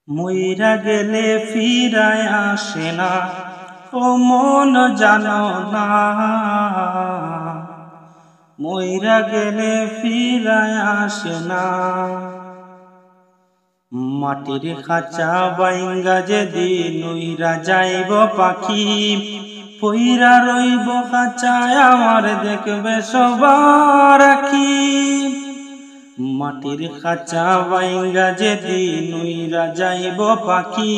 মইরা গেলে ফিরায় আসে না, ও মন জানো না। মইরা গেলে ফিরায় আসে না। মাটির খাঁচা বাইঙ্গা যেদিন উইরা যাইব পাখি, পইরা রইব খাঁচায় আমার দেখবে সবার আঁখি। মাটির খাঁচা বাইঙ্গা যেদিন উইরা যাইব পাখি,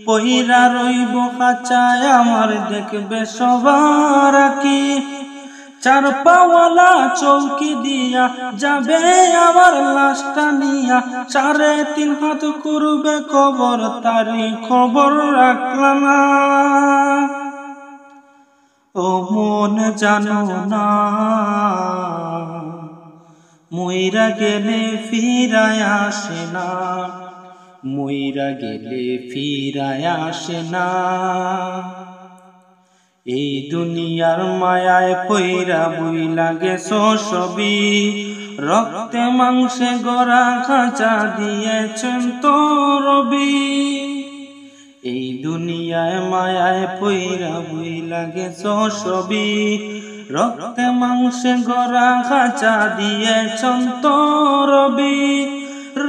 পইরা রইব খাঁচায় আমার দেখবে সবার আঁখি। চার পাওয়ালা চৌকি দিয়া যাবে আমার লাশটা নিয়া, 3.5 হাত করবে কবর, তারি খবর রাখলা না। ও মন জানো না, মইরা গেলে ফিরায় আসে না। মইরা গেলে ফিরায় আসে না। এই দুনিয়ার মায়ায় পইরা বুইলা গেছো সবই, রক্তে মাংসে গড়া খাঁচা দিয়েছেন তো রবি। এই দুনিয়ায় মায়ায় পইরা বুইলা গেছো সবই, রক্তে মাংসে গড়া খাঁচা দিয়েছেন তো রবি।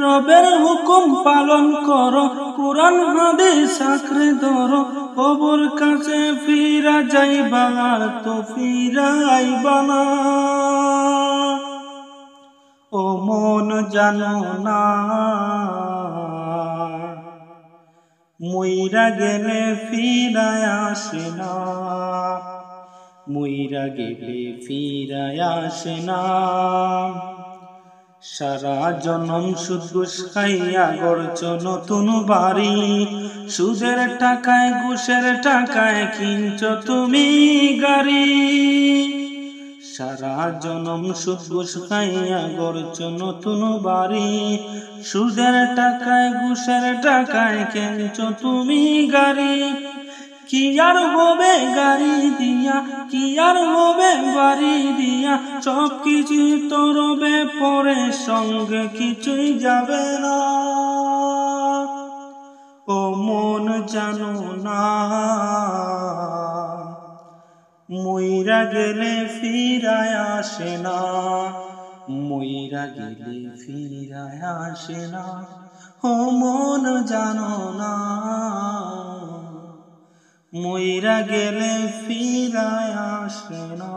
রবের হুকুম পালন করো, কুরআন হাদিস আঁকড়ে ধরো, কবর কাছে ফিরা যাইবা তো ফিরাইবা না। ও মন জানো না, মইরা গেলে ফিরায় আসে না। মইরা গেলে ফিরায় আসে না। সারা জনম সুদ ঘুষ খাইয়া গড়ছ নতুন বাড়ি, সুদের টাকায় ঘুষের টাকায় কিনছ তুমি গাড়ি। সারা জনম সুদ ঘুষ খাইয়া গড়ছ নতুন বাড়ি, সুদের টাকায় ঘুষের টাকায় কিনছ তুমি গাড়ি। কি আর হবে গাড়ি দিয়া, কি আর হবে বাড়ি দিয়া, সব কিছু তো রবে পরে, সঙ্গে কিছুই যাবে না। ও মন জানো না, মইরা গেলে ফিরায় আসে না। মইরা গেলে ফিরায় আসে না। ও মন জানো না, মইরা গেলে ফিরায় আসে না।